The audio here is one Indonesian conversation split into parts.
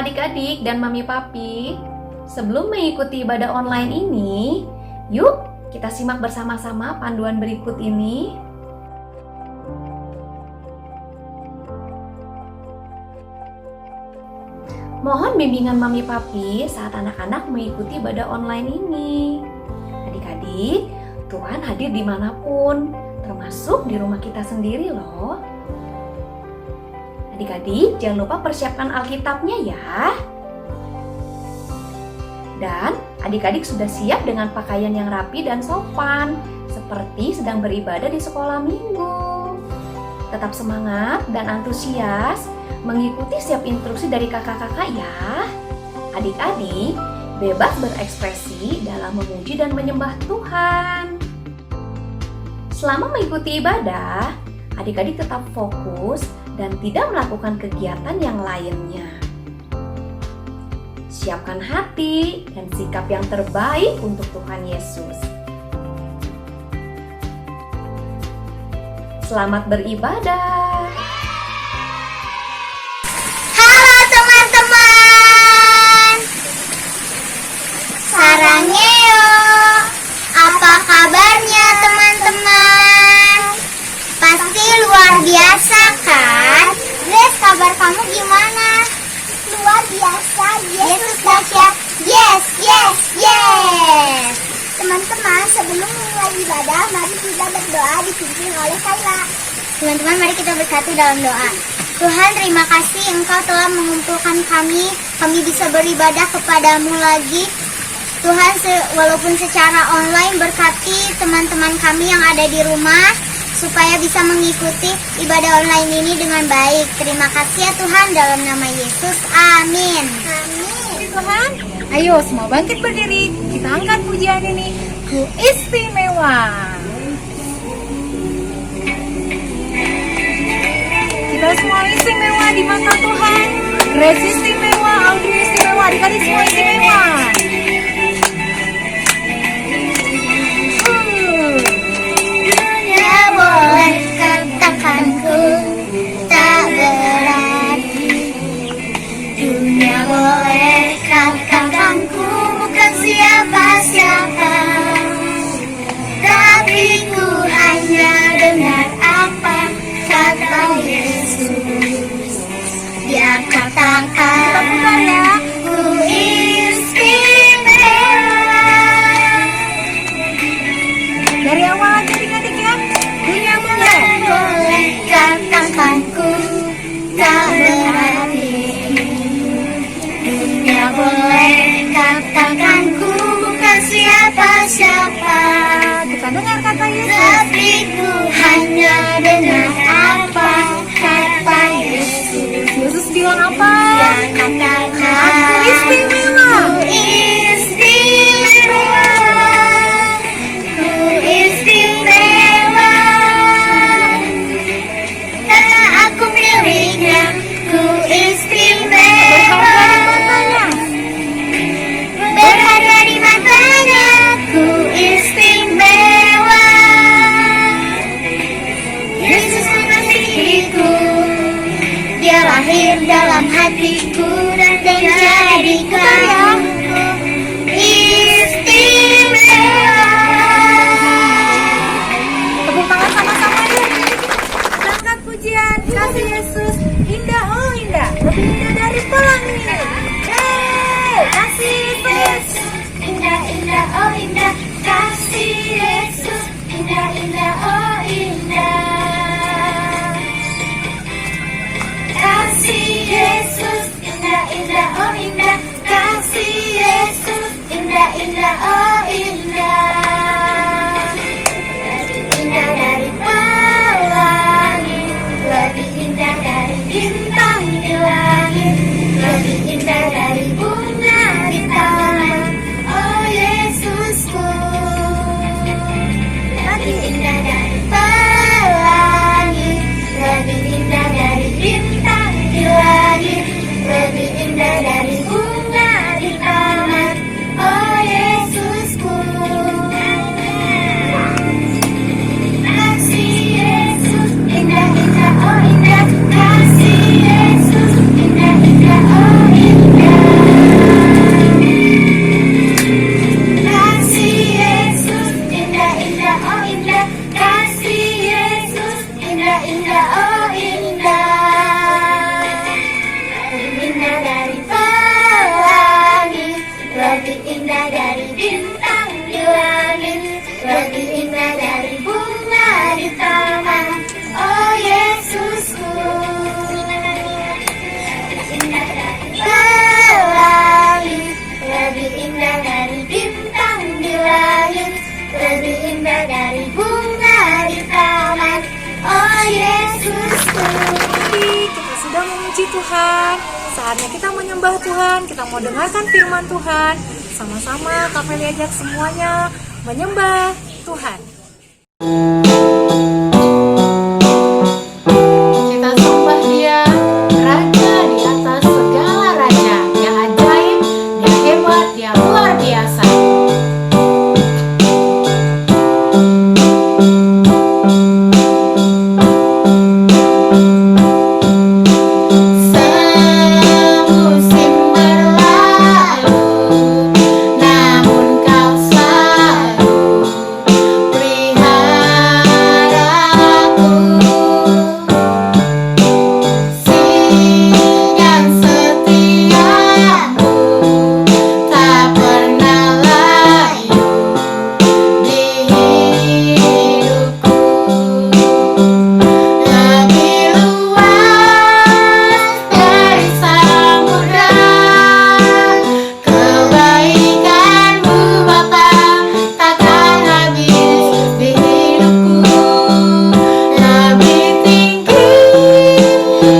adik-adik dan mami papi. Sebelum mengikuti ibadah online ini, yuk kita simak bersama-sama panduan berikut ini. Mohon bimbingan mami papi saat anak-anak mengikuti ibadah online ini. Adik-adik, Tuhan hadir dimanapun, termasuk di rumah kita sendiri loh. Adik-adik, jangan lupa persiapkan Alkitabnya ya. Dan adik-adik sudah siap dengan pakaian yang rapi dan sopan, seperti sedang beribadah di sekolah minggu. Tetap semangat dan antusias mengikuti setiap instruksi dari kakak-kakak ya. Adik-adik bebas berekspresi dalam memuji dan menyembah Tuhan. Selama mengikuti ibadah, adik-adik tetap fokus dan tidak melakukan kegiatan yang lainnya. Siapkan hati dan sikap yang terbaik untuk Tuhan Yesus. Selamat beribadah. Halo teman-teman, Sarangeo, apa kabarnya teman-teman? Pasti luar biasa kan? Grace, kabar kamu gimana? Luar biasa, Yesus dahsyat. Yes. Teman-teman, sebelum mulai ibadah, mari kita berdoa dipimpin oleh Kayla. Teman-teman, mari kita bersatu dalam doa. Tuhan, terima kasih Engkau telah mengumpulkan kami bisa beribadah kepadamu lagi. Tuhan, walaupun secara online, berkati teman-teman kami yang ada di rumah, supaya bisa mengikuti ibadah online ini dengan baik. Terima kasih ya Tuhan, dalam nama Yesus, amin. Tuhan, ayo semua bangkit berdiri, kita angkat pujian ini. Ku istimewa. Kita semua istimewa di mata Tuhan. Grace istimewa, Audrey istimewa, adik-adik semua istimewa. Dunia boleh katakanku tak berarti. Dunia boleh katakanku bukan siapa-siapa, tapi ku hanya dengar apa kata Yesus. Dia katakan ku istimewa. Dari awal aja adik-adik ya. Dunia boleh katakanku tak berarti. Dunia boleh katakanku bukan siapa-siapa, Kita dengar kata Yesus. tapi ku hanya dengar apa kata Yesus. Yesus bilang apa? Dia katakan Aku istimewa. ku istimewa. Ku istimewa karena aku miliknya. Ku istimewa, berharga di matanya. Ku istimewa, Yesus bintang di langit, lebih indah dari bunga di taman. Oh Yesusku, indah dari langit, lebih indah dari bintang di langit, lebih indah dari bunga di taman. Oh Yesusku. Kita sudah memuji Tuhan. Saatnya kita menyembah Tuhan. Kita mau dengarkan firman Tuhan. Sama-sama kami ajak semuanya menyembah Tuhan. Kita sembah Dia, Raja di atas segala raja. Dia ajaib, Dia hebat, Dia luar biasa. Semusim berlalu, namun Kau selalu pelihara aku. Siang setiamu tak pernah layu di hidupku. Lebih luas dari samudra, kebaikan-Mu Bapa takkan habis di hidupku. Lebih tinggi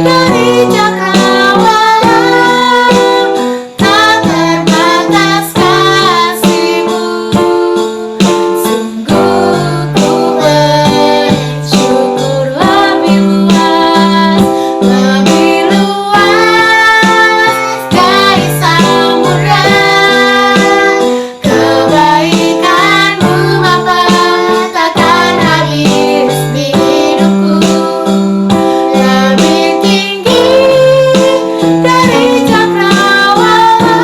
dari cakrawala, tak terbatas kasih-Mu. Sungguh ku bersyukur, lebih luas dari samudra, kebaikan-Mu Bapa takkan habis di hidupku. Lebih tinggi dari cakrawala,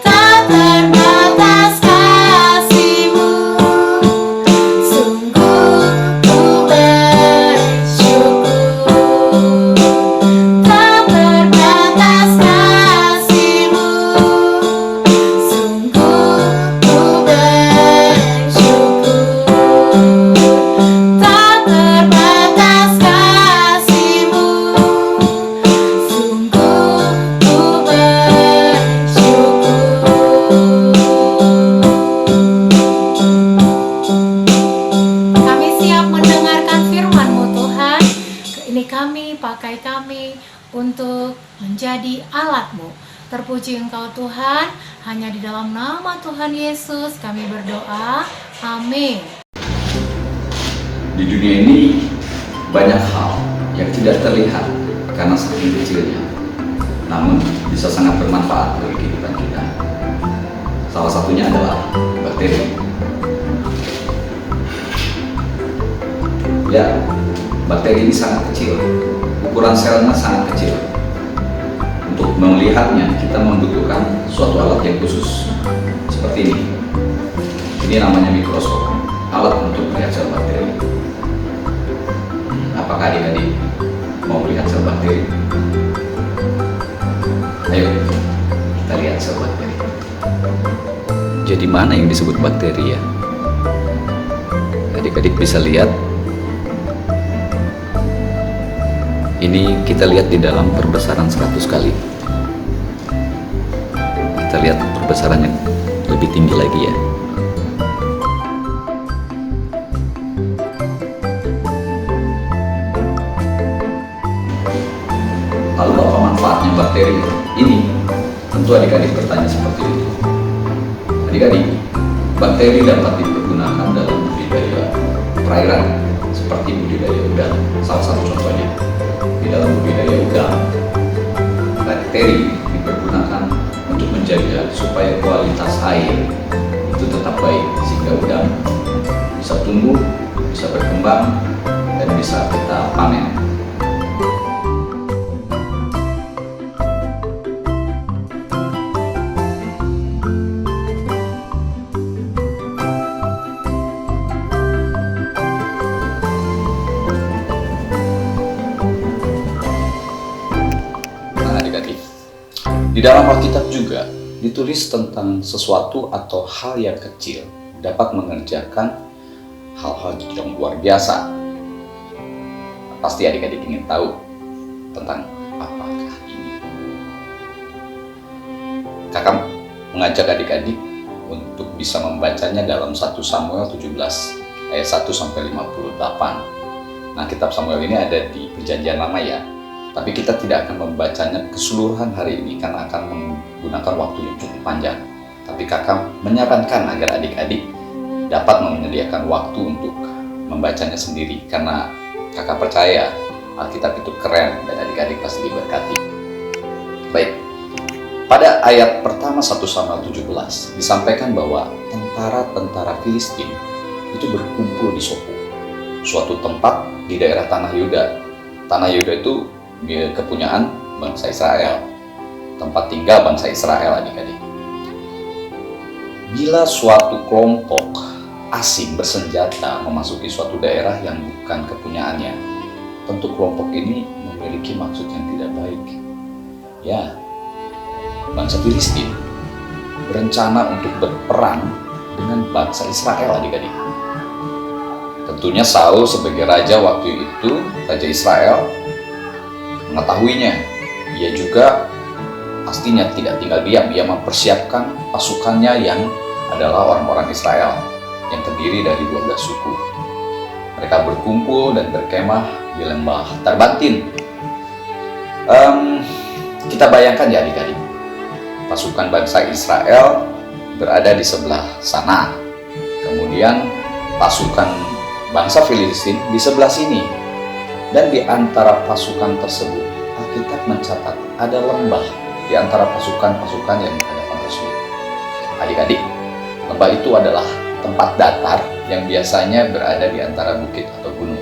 tak terbatas kasih-Mu. Sungguh ku bersyukur, tak terbatas kasih-Mu. Sungguh ku bersyukur, tak terbatas kasih-Mu. Sungguh ku bersyukur. Kami siap mendengarkan firman-Mu Tuhan. Ini kami, pakai kami untuk menjadi alat-Mu. Terpuji Engkau Tuhan, hanya di dalam nama Tuhan Yesus kami berdoa. Amin. Di dunia ini banyak hal yang tidak terlihat karena saking kecilnya, namun bisa sangat bermanfaat bagi kehidupan kita. Salah satunya adalah bakteri. Ya, bakteri ini sangat kecil, ukuran selnya sangat kecil. Untuk melihatnya, kita membutuhkan suatu alat yang khusus, seperti ini. Ini namanya mikroskop, alat untuk melihat sel bakteri. Apakah adik-adik mau melihat sel bakteri? Ayo, kita lihat sel bakteri. Jadi mana yang disebut bakteri ya? Adik-adik bisa lihat. Ini kita lihat di dalam perbesaran 100 kali. Kita lihat perbesaran yang lebih tinggi lagi ya. Lalu apa manfaatnya bakteri ini? Tentu adik-adik bertanya seperti itu. Adik-adik, bakteri dapat dipergunakan dalam budidaya perairan seperti budidaya udang. Salah satu contohnya di dalam budidaya udang, bakteri dipergunakan untuk menjaga supaya kualitas air itu tetap baik sehingga udang bisa tumbuh, bisa berkembang, dan bisa kita panen. Di dalam Alkitab juga ditulis tentang sesuatu atau hal yang kecil dapat mengerjakan hal-hal yang luar biasa. Pasti adik-adik ingin tahu tentang apakah ini. Kakak mengajak adik-adik untuk bisa membacanya dalam 1 Samuel 17 ayat 1 sampai 58. Nah, kitab Samuel ini ada di Perjanjian Lama ya. Tapi kita tidak akan membacanya keseluruhan hari ini karena akan menggunakan waktu yang cukup panjang. Tapi kakak menyarankan agar adik-adik dapat menyediakan waktu untuk membacanya sendiri karena kakak percaya Alkitab itu keren dan adik-adik pasti diberkati. Baik, pada ayat pertama 1 Samuel 17 disampaikan bahwa tentara-tentara Filistin itu berkumpul di Sopo, suatu tempat di daerah Tanah Yuda. Tanah Yuda itu kepunyaan bangsa Israel, tempat tinggal bangsa Israel adik-adik. Bila suatu kelompok asing bersenjata memasuki suatu daerah yang bukan kepunyaannya, tentu kelompok ini memiliki maksud yang tidak baik. Ya, bangsa Filistin berencana untuk berperang dengan bangsa Israel adik-adik. Tentunya Saul sebagai raja waktu itu, raja Israel, mengetahuinya. Ia juga pastinya tidak tinggal diam, ia mempersiapkan pasukannya yang adalah orang-orang Israel yang terdiri dari 12 suku. Mereka berkumpul dan berkemah di lembah Tarbantin. Kita bayangkan ya adik-adik, pasukan bangsa Israel berada di sebelah sana, kemudian pasukan bangsa Filistin di sebelah sini, dan di antara pasukan tersebut Alkitab mencatat ada lembah di antara pasukan-pasukan yang berhadapan tersebut. Adik-adik, lembah itu adalah tempat datar yang biasanya berada di antara bukit atau gunung.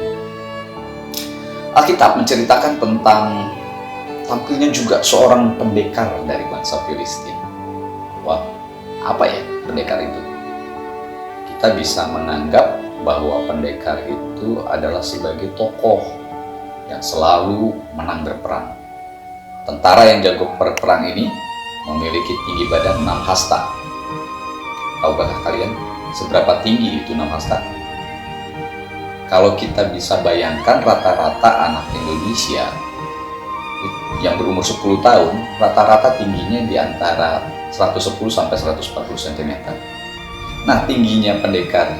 Alkitab menceritakan tentang tampilnya juga seorang pendekar dari bangsa Filistin. Wah, apa ya pendekar itu? Kita bisa menganggap bahwa pendekar itu adalah sebagai tokoh yang selalu menang berperang. Tentara yang jago berperang ini memiliki tinggi badan 6 hasta. Tahukah kalian seberapa tinggi itu 6 hasta? Kalau kita bisa bayangkan rata-rata anak Indonesia yang berumur 10 tahun, rata-rata tingginya di antara 110 sampai 140 cm. Nah, tingginya pendekar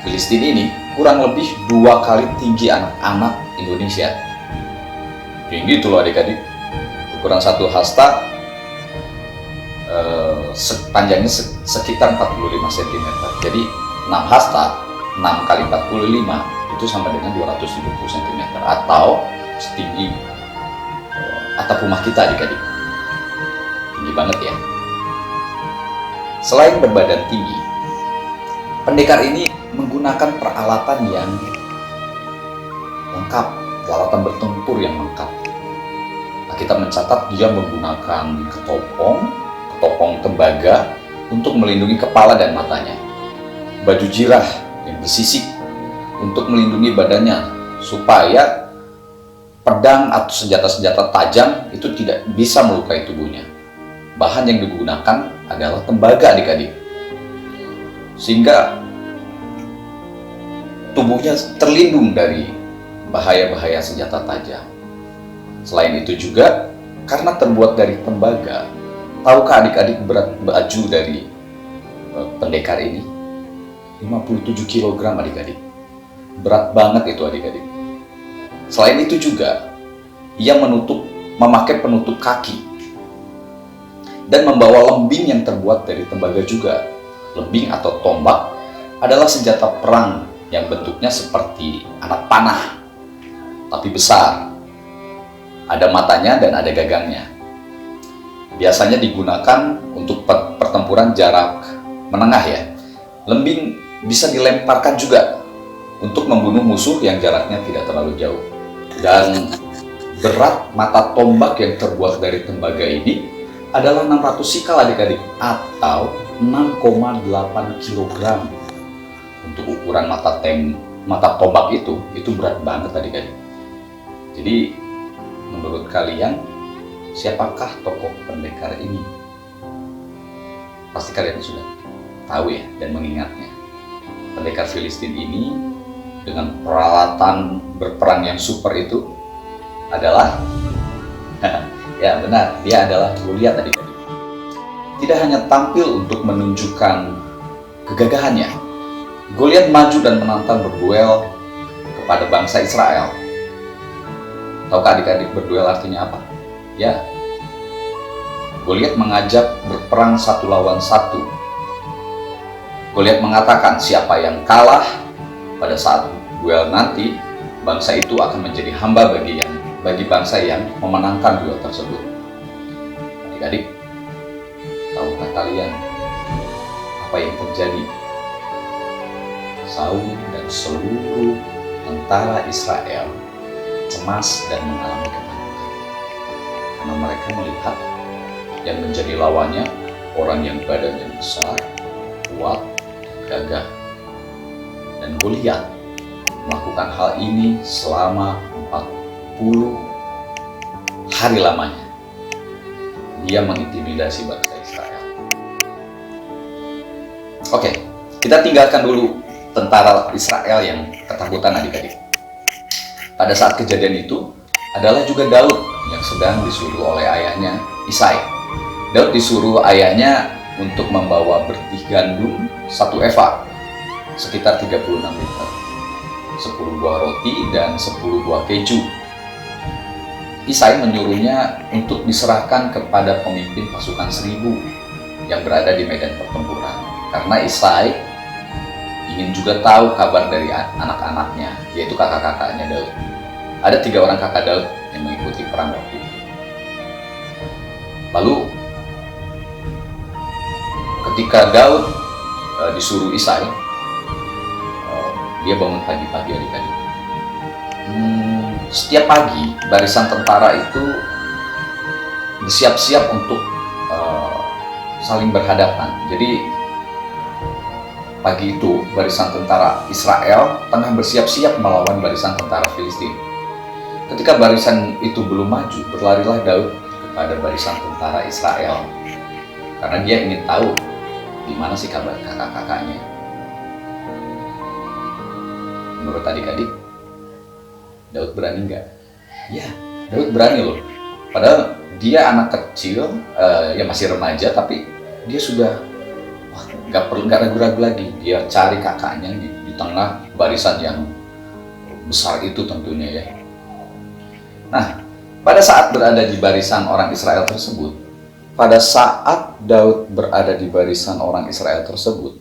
Filistin ini kurang lebih 2 kali tinggi anak-anak Indonesia. Tinggi itu loh adik-adik. Ukuran 1 hasta panjangnya sekitar 45 cm. Jadi 6 hasta 6 kali 45 itu sama dengan 270 cm atau setinggi atap rumah kita adik-adik. Tinggi banget ya. Selain berbadan tinggi, pendekar ini menggunakan peralatan yang lengkap, peralatan bertempur yang lengkap. Nah, kita mencatat dia menggunakan ketopong tembaga untuk melindungi kepala dan matanya, baju jirah yang bersisik untuk melindungi badannya supaya pedang atau senjata-senjata tajam itu tidak bisa melukai tubuhnya. Bahan yang digunakan adalah tembaga adik-adik, sehingga tubuhnya terlindung dari bahaya-bahaya senjata tajam. Selain itu juga, karena terbuat dari tembaga, tahukah adik-adik berat baju dari pendekar ini? 57 kg adik-adik. Berat banget itu adik-adik. Selain itu juga, ia memakai penutup kaki dan membawa lembing yang terbuat dari tembaga juga. Lembing atau tombak adalah senjata perang yang bentuknya seperti anak panah, tapi besar. Ada matanya dan ada gagangnya. Biasanya digunakan untuk pertempuran jarak menengah ya. Lembing bisa dilemparkan juga untuk membunuh musuh yang jaraknya tidak terlalu jauh. Dan berat mata tombak yang terbuat dari tembaga ini adalah 600 sikal adik-adik, atau 6,8 kg. Untuk ukuran mata tombak itu berat banget adik-adik. Jadi menurut kalian siapakah tokoh pendekar ini? Pasti kalian sudah tahu ya dan mengingatnya. Pendekar Filistin ini dengan peralatan berperang yang super itu adalah ya benar, dia adalah Goliat adik-adik. Tidak hanya tampil untuk menunjukkan kegagahannya, Goliat maju dan menantang berduel kepada bangsa Israel. Tahukah adik-adik berduel artinya apa? Ya, Goliat mengajak berperang satu lawan satu. Goliat mengatakan siapa yang kalah pada saat duel nanti, bangsa itu akan menjadi hamba bagi bangsa yang memenangkan duel tersebut. Adik-adik, tahukah kalian apa yang terjadi? Saul dan seluruh tentara Israel cemas dan mengalami ketakutan karena mereka melihat yang menjadi lawannya orang yang badannya besar, kuat, gagah. Dan Goliat melakukan hal ini selama 40 hari lamanya. Dia mengintimidasi bangsa Israel. Oke, kita tinggalkan dulu tentara Israel yang ketakutan adik-adik. Pada saat kejadian itu, adalah juga Daud yang sedang disuruh oleh ayahnya Isai. Daud disuruh ayahnya untuk membawa bertih gandum 1 eva, sekitar 36 liter, 10 buah roti dan 10 buah keju. Isai menyuruhnya untuk diserahkan kepada pemimpin pasukan 1000 yang berada di medan pertempuran, karena Isai ingin juga tahu kabar dari anak-anaknya, yaitu kakak-kakaknya Daud. Ada 3 orang kakak Daud yang mengikuti perang waktu itu. Lalu ketika Daud disuruh Isai, dia bangun pagi-pagi adik-adik. Setiap pagi barisan tentara itu bersiap-siap untuk saling berhadapan. Jadi pagi itu barisan tentara Israel tengah bersiap-siap melawan barisan tentara Filistin. Ketika barisan itu belum maju, berlarilah Daud kepada barisan tentara Israel karena dia ingin tahu di mana sih kabar kakak-kakaknya. Menurut adik-adik, Daud berani nggak? Ya, Daud berani loh. Padahal dia anak kecil, ya masih remaja, tapi dia sudah nggak ragu-ragu lagi. Dia cari kakaknya di tengah barisan yang besar itu tentunya ya. Nah, pada saat berada di barisan orang Israel tersebut, pada saat Daud berada di barisan orang Israel tersebut,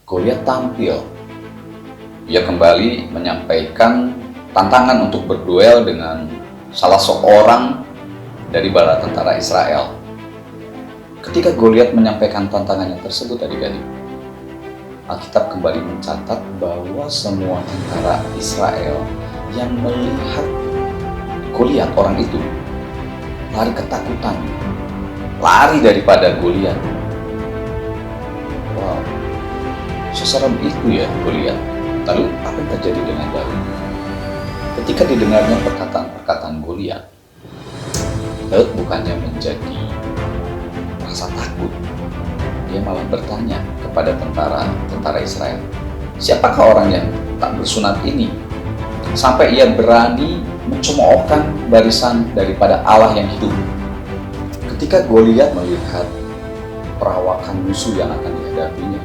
Goliat tampil. Ia kembali menyampaikan tantangan untuk berduel dengan salah seorang dari bala tentara Israel. Ketika Goliat menyampaikan tantangannya tersebut adik-adik, Alkitab kembali mencatat bahwa semua tentara Israel yang melihat Goliat orang itu lari ketakutan, lari daripada Goliat. Wow, seserem itu ya Goliat. Lalu apa yang terjadi dengan Daud? Ketika didengarnya perkataan-perkataan Goliat, Daud bukannya menjadi rasa takut, dia malah bertanya kepada tentara Israel, siapakah orang yang tak bersunat ini sampai ia berani mencemoohkan barisan daripada Allah yang hidup? Ketika Goliat melihat perawakan musuh yang akan dihadapinya,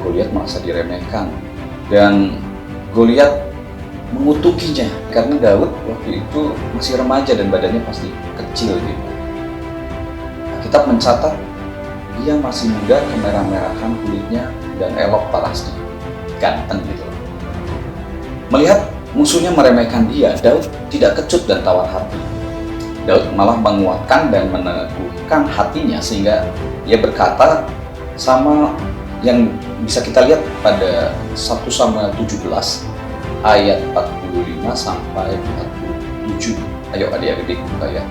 Goliat merasa diremehkan dan Goliat mengutukinya karena Daud waktu itu masih remaja dan badannya pasti kecil gitu. Alkitab mencatat dia masih muda, kemerah-merahan kulitnya dan elok parasnya, ganteng gitu. Melihat musuhnya meremehkan dia, Daud tidak kecut dan tawar hati. Daud malah menguatkan dan meneguhkan hatinya sehingga dia berkata sama yang bisa kita lihat pada 1 Samuel 17 ayat 45 sampai 47. Ayo adik-adik buka ya.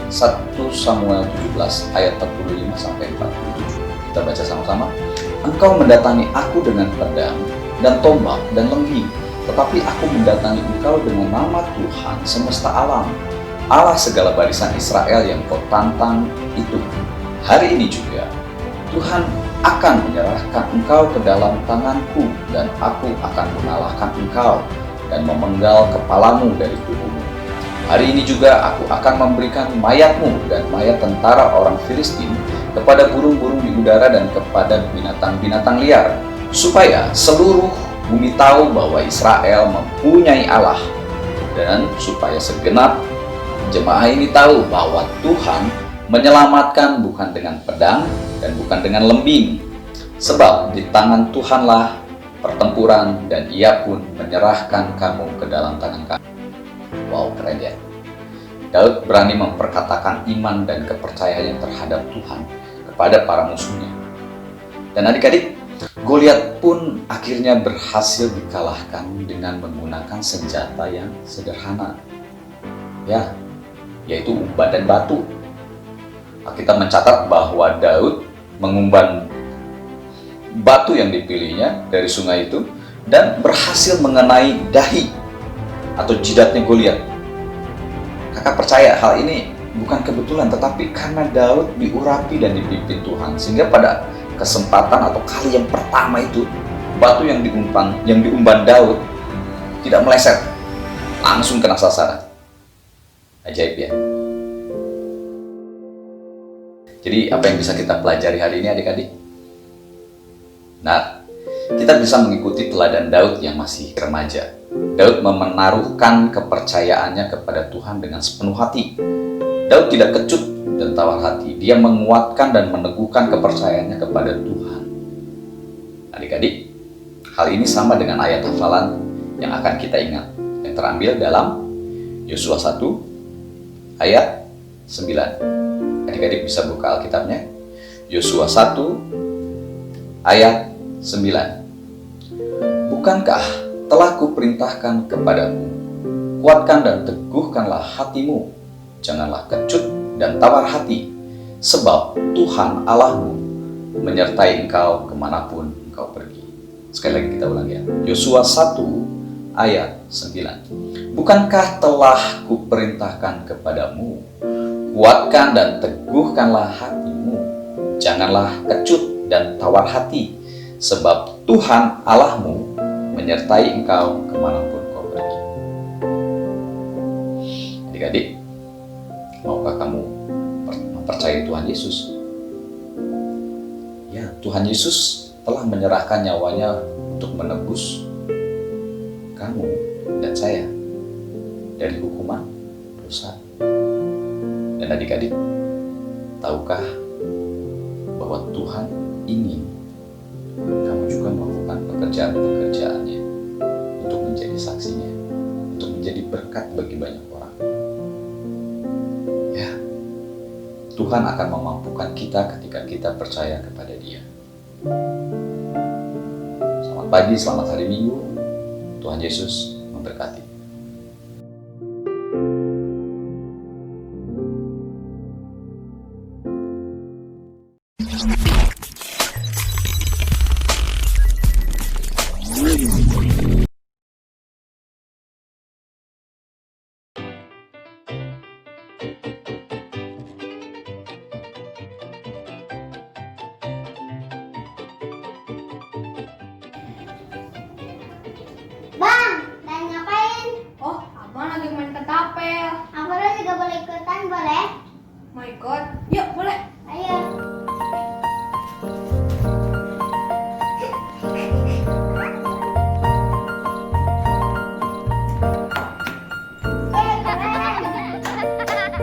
1 Samuel 17 ayat 45 sampai 47. Kita baca sama-sama. Engkau mendatangi aku dengan pedang dan tombak dan lembing, tetapi aku mendatangi engkau dengan nama Tuhan semesta alam, Allah segala barisan Israel yang kau tantang itu, hari ini juga Tuhan akan menyerahkan engkau ke dalam tanganku, dan aku akan mengalahkan engkau dan memenggal kepalamu dari tubuhmu. Hari ini juga aku akan memberikan mayatmu dan mayat tentara orang Filistin kepada burung-burung di udara dan kepada binatang-binatang liar, supaya seluruh bumi tahu bahwa Israel mempunyai Allah, dan supaya segenap jemaah ini tahu bahwa Tuhan menyelamatkan bukan dengan pedang dan bukan dengan lembing, sebab di tangan Tuhanlah pertempuran, dan Ia pun menyerahkan kamu ke dalam tangan kami. Wow, keren ya. Daud berani memperkatakan iman dan kepercayaannya terhadap Tuhan kepada para musuhnya. Dan adik-adik, Goliat pun akhirnya berhasil dikalahkan dengan menggunakan senjata yang sederhana, ya, yaitu umban dan batu. Kita mencatat bahwa Daud mengumban batu yang dipilihnya dari sungai itu dan berhasil mengenai dahi atau jidatnya Goliat. Kakak percaya hal ini bukan kebetulan, tetapi karena Daud diurapi dan dipimpin Tuhan, sehingga pada kesempatan atau kali yang pertama itu batu yang diumban Daud tidak meleset, langsung kena sasaran. Ajaib ya. Jadi apa yang bisa kita pelajari hari ini adik-adik? Nah, kita bisa mengikuti teladan Daud yang masih remaja. Daud menaruhkan kepercayaannya kepada Tuhan dengan sepenuh hati. Daud tidak kecut dan tawar hati. Dia menguatkan dan meneguhkan kepercayaannya kepada Tuhan. Adik-adik, hal ini sama dengan ayat hafalan yang akan kita ingat, yang terambil dalam Yosua 1 ayat 9. Adik-adik bisa buka Alkitabnya. Yosua 1 ayat 9. Bukankah telah kuperintahkan kepadamu, kuatkan dan teguhkanlah hatimu, janganlah kecut dan tawar hati, sebab Tuhan Allahmu menyertai engkau kemanapun engkau pergi. Sekali lagi kita ulang ya. Yosua 1 ayat 9. Bukankah telah kuperintahkan kepadamu, kuatkan dan teguhkanlah hatimu, janganlah kecut dan tawar hati, sebab Tuhan Allahmu menyertai engkau kemanapun kau pergi. Adik-adik, maukah kamu mempercayai Tuhan Yesus? Ya, Tuhan Yesus telah menyerahkan nyawanya untuk menebus kamu dan saya dari hukuman dosa. Dan adik-adik, tahukah bahwa Tuhan ingin kamu juga melakukan pekerjaan-pekerjaannya untuk menjadi saksinya, untuk menjadi berkat bagi banyak orang. Ya, Tuhan akan memampukan kita ketika kita percaya kepada Dia. Selamat pagi, selamat hari Minggu. Tuhan Yesus memberkati. Bang, dan ngapain? Oh, abang lagi main ketapel. Abang juga boleh ikutan, boleh? Mau ikut? Yuk, boleh. Ayo.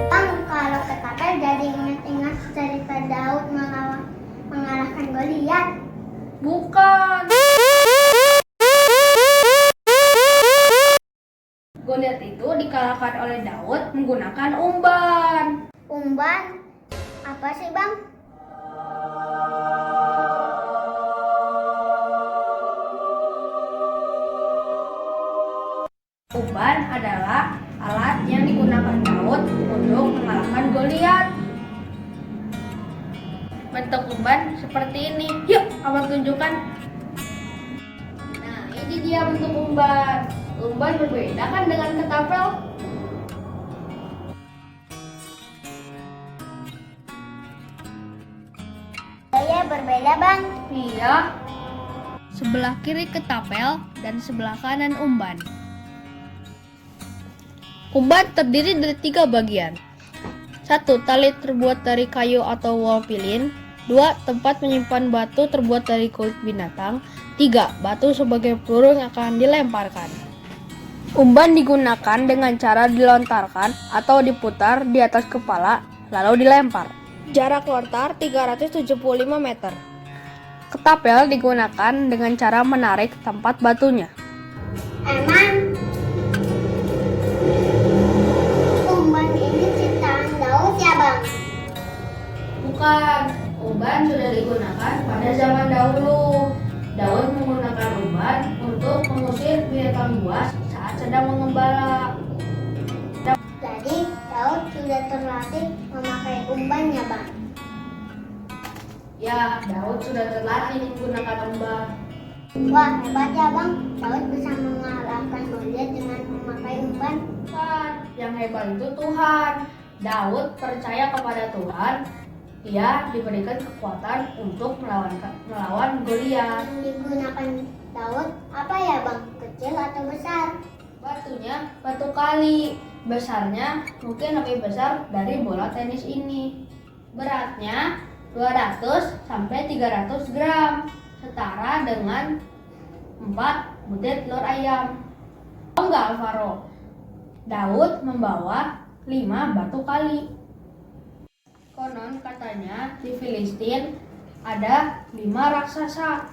Bang, kalau ketapel jadi ingat-ingat cerita Daud mengalahkan Goliat. Bukan. Goliat itu dikalahkan oleh Daud menggunakan umban. Umban? Apa sih, Bang? Umban adalah alat yang digunakan Daud untuk mengalahkan Goliat. Bentuk umban seperti ini. Yuk, abang tunjukkan. Nah, ini dia bentuk umban. Umban berbeda kan dengan ketapel? berbeda, Bang. Iya. Sebelah kiri ketapel dan sebelah kanan umban. Umban terdiri dari 3 bagian. 1. Tali terbuat dari kayu atau wol pilin. 2. Tempat menyimpan batu terbuat dari kulit binatang. 3. Batu sebagai peluru yang akan dilemparkan. Umban digunakan dengan cara dilontarkan atau diputar di atas kepala lalu dilempar. Jarak lontar 375 meter. Ketapel digunakan dengan cara menarik tempat batunya. Emang umban ini ciptaan Daud ya, Bang? Bukan, umban sudah digunakan pada zaman dahulu. Daud menggunakan umban untuk mengusir binatang buas saat sedang mengembala. Jadi Daud sudah terlatih memakai umban ya, Bang? Ya, Daud sudah terlatih menggunakan umban. Wah, hebat ya, Bang. Daud bisa mengalahkan Goliat dengan memakai umban. Bukan, yang hebat itu Tuhan. Daud percaya kepada Tuhan. Ia diberikan kekuatan untuk melawan Goliat. Yang digunakan Daud apa ya, Bang? Kecil atau besar? Batunya batu kali. Besarnya mungkin lebih besar dari bola tenis ini. Beratnya 200 sampai 300 gram, setara dengan 4 butir telur ayam. Tahu nggak Alvaro? Daud membawa 5 batu kali. Konon katanya di Filistin ada 5 raksasa.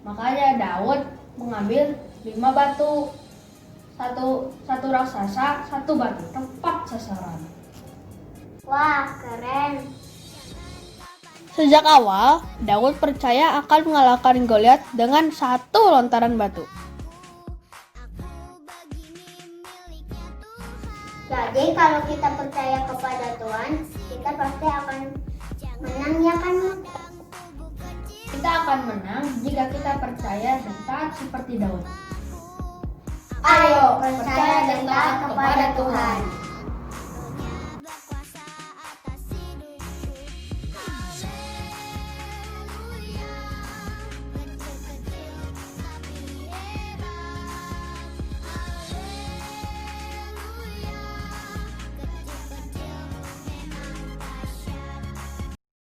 Makanya Daud mengambil 5 batu. Satu raksasa, 1 batu, tepat sasaran. Wah, keren. Sejak awal, Daud percaya akan mengalahkan Goliat dengan 1 lontaran batu. Jadi kalau kita percaya kepada Tuhan, kita pasti akan menang ya kan? Kita akan menang jika kita percaya dan taat seperti Daud. Ayo, percaya dan taat kepada Tuhan.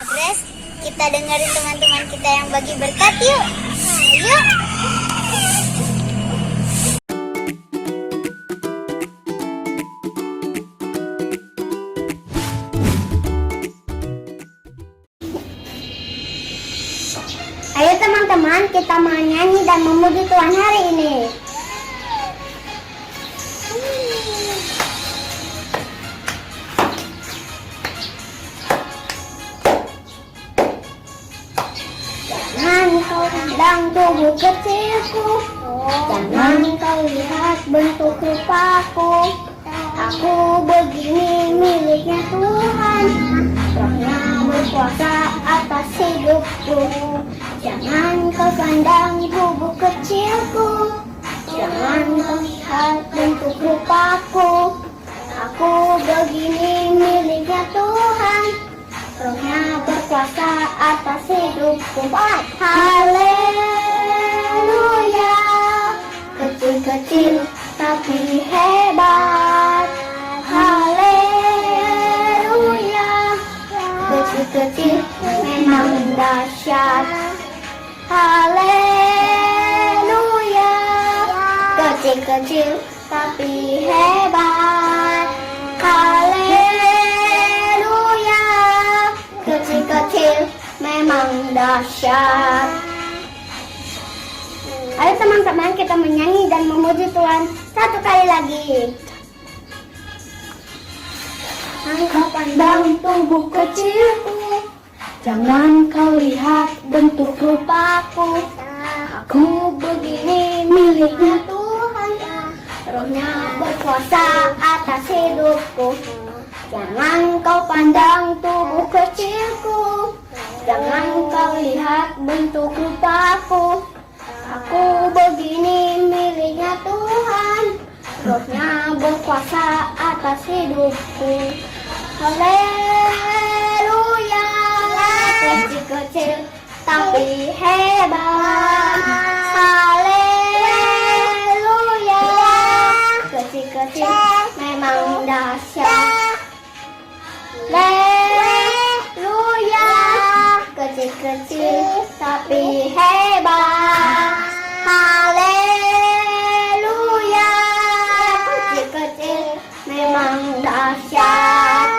Grace, kita dengerin teman-teman kita yang bagi berkat yuk. Yuk. Ayo teman-teman, kita menyanyi dan memuji Tuhan hari ini. Jangan kau pandang tubuh kecilku, jangan kau lihat bentuk rupaku. Aku begini miliknya Tuhan, Rohnya berkuasa atas hidupku. Jangan kau pandang tubuh kecilku, jangan kau lihat bentuk rupaku. Aku begini miliknya Tuhan, Rohnya berkuasa atas hidupku. Haleluya, kecil-kecil tapi hebat. Haleluya, kecil-kecil memang dahsyat. Haleluya, kecil-kecil tapi hebat. Haleluya, kecil-kecil memang dahsyat. Ayo teman-teman, kita menyanyi dan memuji Tuhan 1 kali lagi. Kau pandang tubuh kecilku, jangan kau lihat bentuk rupaku. Aku begini miliknya Tuhan, Rohnya berkuasa atas hidupku. Jangan kau pandang tubuh kecilku, jangan kau lihat bentuk rupaku. Aku begini miliknya Tuhan, Rohnya berkuasa atas hidupku. Haleluya, kecil-kecil tapi tapi hebat. Haleluya, kecil-kecil memang dahsyat. Haleluya, kecil-kecil tapi hebat. Haleluya, kecil-kecil memang dahsyat.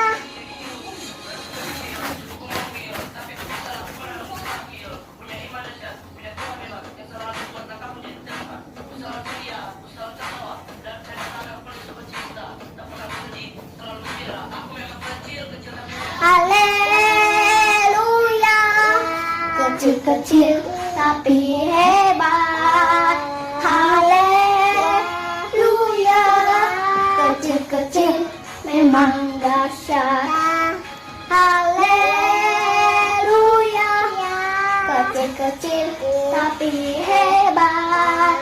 Haleluya, kecil-kecil tapi hebat. Haleluya, kecil-kecil memang dahsyat. Haleluya, kecil-kecil tapi hebat.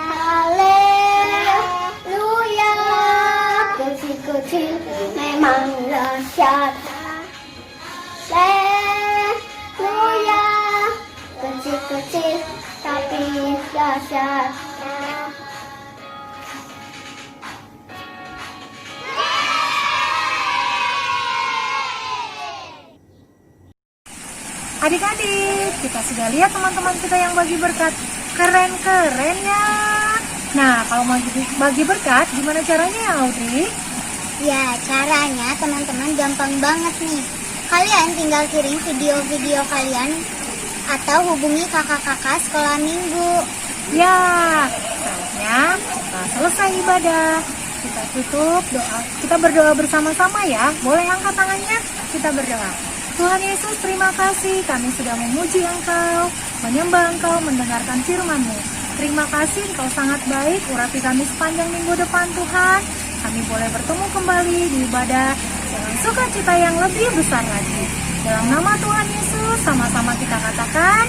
Haleluya, kecil-kecil memang dahsyat. Haleluya, kecil-kecil tapi dahsyat. Adik-adik, kita sudah lihat teman-teman kita yang bagi berkat. Keren-keren ya. Nah, kalau mau bagi berkat, gimana caranya ya Audrey? Ya, caranya teman-teman gampang banget nih. Kalian tinggal kirim video-video kalian atau hubungi kakak-kakak sekolah minggu. Ya, saatnya kita selesai ibadah. Kita tutup doa. Kita berdoa bersama-sama ya. Boleh angkat tangannya? Kita berdoa. Tuhan Yesus, terima kasih kami sudah memuji Engkau, menyembah Engkau, mendengarkan firman-Mu. Terima kasih Engkau sangat baik, urapi kami sepanjang minggu depan Tuhan. Kami boleh bertemu kembali di ibadah dengan sukacita yang lebih besar lagi. Dalam nama Tuhan Yesus, sama-sama kita katakan,